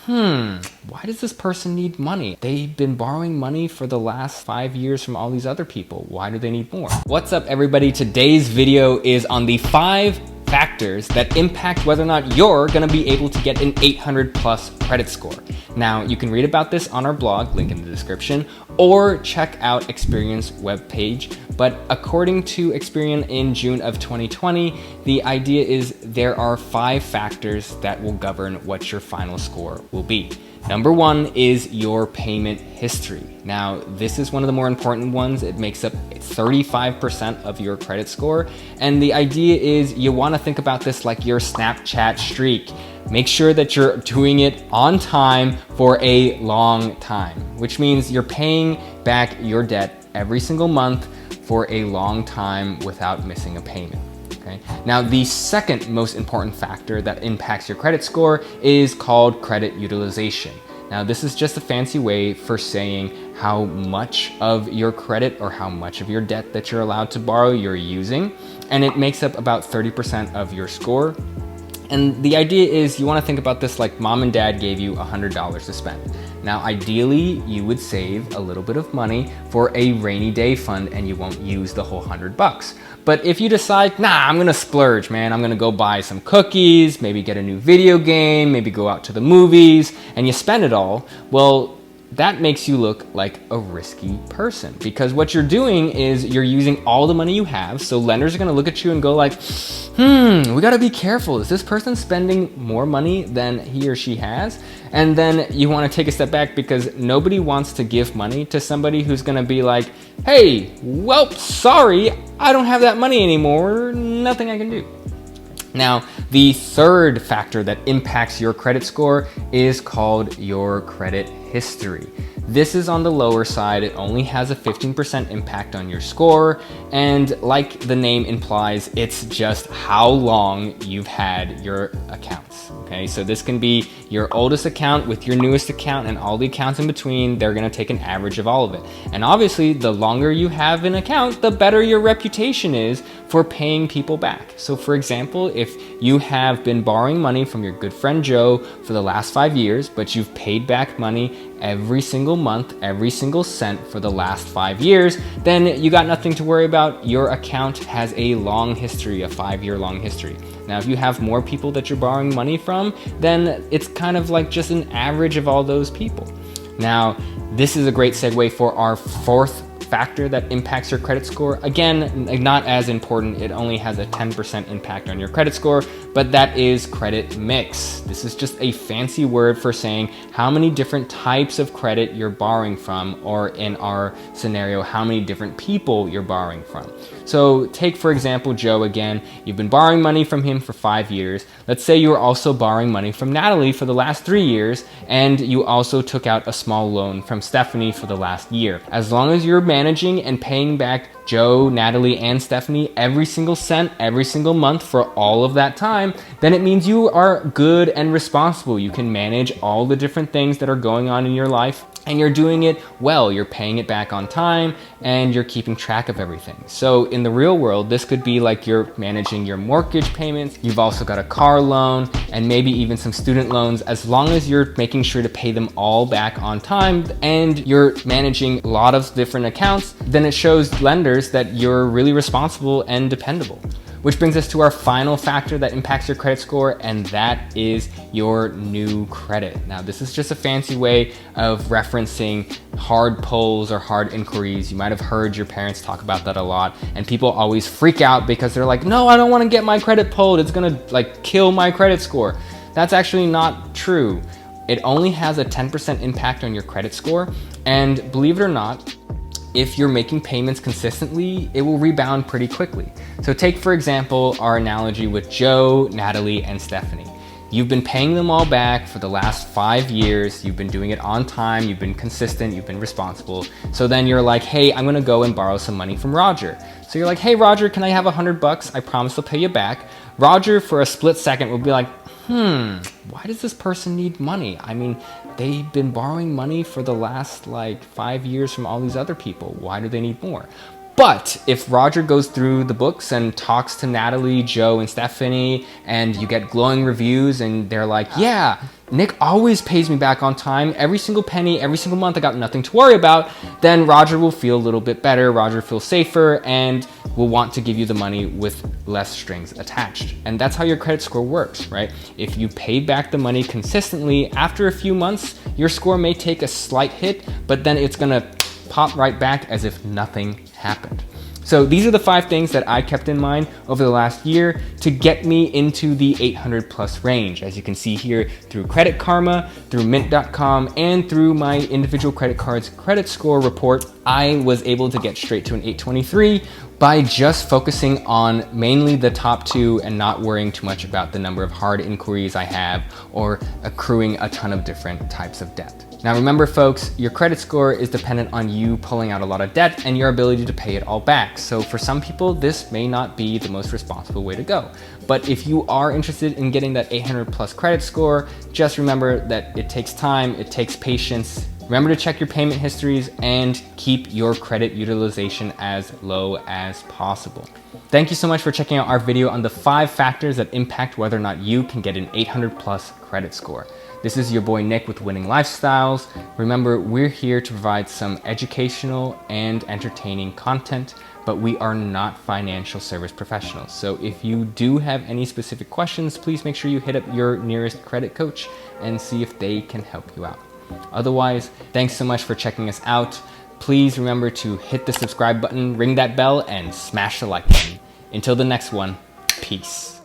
why does this person need money? They've been borrowing money for the last 5 years from all these other people. Why do they need more? What's up, everybody? Today's video is on the 5 factors that impact whether or not you're gonna be able to get an 800 plus credit score. Now, you can read about this on our blog, link in the description, or check out Experian's webpage. But according to Experian in June of 2020, the idea is there are 5 factors that will govern what your final score will be. Number 1 is your payment history. Now, this is one of the more important ones. It makes up 35% of your credit score. And the idea is you want to think about this like your Snapchat streak. Make sure that you're doing it on time for a long time, which means you're paying back your debt every single month for a long time without missing a payment. Okay. Now, the second most important factor that impacts your credit score is called credit utilization. Now, this is just a fancy way for saying how much of your credit or how much of your debt that you're allowed to borrow you're using, and it makes up about 30% of your score. And the idea is you want to think about this like mom and dad gave you $100 to spend. Now, ideally, you would save a little bit of money for a rainy day fund and you won't use the whole $100. But if you decide, nah, I'm gonna splurge, man, I'm gonna go buy some cookies, maybe get a new video game, maybe go out to the movies, and you spend it all, well, that makes you look like a risky person, because what you're doing is you're using all the money you have. So lenders are going to look at you and go like, we got to be careful. Is this person spending more money than he or she has? And then you want to take a step back, because nobody wants to give money to somebody who's going to be like, hey, well, sorry, I don't have that money anymore. Nothing I can do. Now, the third factor that impacts your credit score is called your credit history. This is on the lower side. It only has a 15% impact on your score. And like the name implies, it's just how long you've had your accounts. Okay, so this can be your oldest account with your newest account and all the accounts in between. They're gonna take an average of all of it. And obviously, the longer you have an account, the better your reputation is for paying people back. So for example, if you have been borrowing money from your good friend Joe for the last 5 years, but you've paid back money every single month, every single cent for the last 5 years, then you got nothing to worry about. Your account has a long history, a 5-year long history. Now, if you have more people that you're borrowing money from, then it's kind of like just an average of all those people. Now, this is a great segue for our fourth factor that impacts your credit score. Again, not as important. It only has a 10% impact on your credit score, but that is credit mix. This is just a fancy word for saying how many different types of credit you're borrowing from, or in our scenario, how many different people you're borrowing from. So take, for example, Joe again. You've been borrowing money from him for 5 years. Let's say you were also borrowing money from Natalie for the last 3 years, and you also took out a small loan from Stephanie for the last year. As long as you're managing and paying back Joe, Natalie, and Stephanie every single cent, every single month for all of that time, then it means you are good and responsible. You can manage all the different things that are going on in your life, and you're doing it well. You're paying it back on time, and you're keeping track of everything. So in the real world, this could be like you're managing your mortgage payments. You've also got a car loan and maybe even some student loans. As long as you're making sure to pay them all back on time and you're managing a lot of different accounts, then it shows lenders that you're really responsible and dependable. Which brings us to our final factor that impacts your credit score, and that is your new credit. Now, this is just a fancy way of referencing hard pulls or hard inquiries. You might have heard your parents talk about that a lot, and people always freak out because they're like, no, I don't want to get my credit pulled. It's gonna like kill my credit score. That's actually not true. It only has a 10% impact on your credit score, and believe it or not, if you're making payments consistently, it will rebound pretty quickly. So take, for example, our analogy with Joe, Natalie, and Stephanie. You've been paying them all back for the last 5 years. You've been doing it on time. You've been consistent. You've been responsible. So then you're like, hey, I'm gonna go and borrow some money from Roger. So you're like, hey, Roger, can I have $100? I promise I'll pay you back. Roger, for a split second, will be like, why does this person need money? I mean, they've been borrowing money for the last like 5 years from all these other people. Why do they need more? But if Roger goes through the books and talks to Natalie, Joe, and Stephanie, and you get glowing reviews and they're like, yeah, Nick always pays me back on time, every single penny, every single month, I got nothing to worry about, then Roger will feel a little bit better, Roger feels safer, and will want to give you the money with less strings attached. And that's how your credit score works, right? If you pay back the money consistently, after a few months, your score may take a slight hit, but then it's gonna pop right back as if nothing happened. So these are the 5 things that I kept in mind over the last year to get me into the 800 plus range. As you can see here, through Credit Karma, through Mint.com, and through my individual credit cards credit score report, I was able to get straight to an 823 by just focusing on mainly the top 2 and not worrying too much about the number of hard inquiries I have or accruing a ton of different types of debt. Now remember folks, your credit score is dependent on you pulling out a lot of debt and your ability to pay it all back. So for some people, this may not be the most responsible way to go. But if you are interested in getting that 800 plus credit score, just remember that it takes time, it takes patience. Remember to check your payment histories and keep your credit utilization as low as possible. Thank you so much for checking out our video on the 5 factors that impact whether or not you can get an 800 plus credit score. This is your boy Nick with Winning Lifestyles. Remember, we're here to provide some educational and entertaining content, but we are not financial service professionals. So if you do have any specific questions, please make sure you hit up your nearest credit coach and see if they can help you out. Otherwise, thanks so much for checking us out. Please remember to hit the subscribe button, ring that bell, and smash the like button. Until the next one, peace.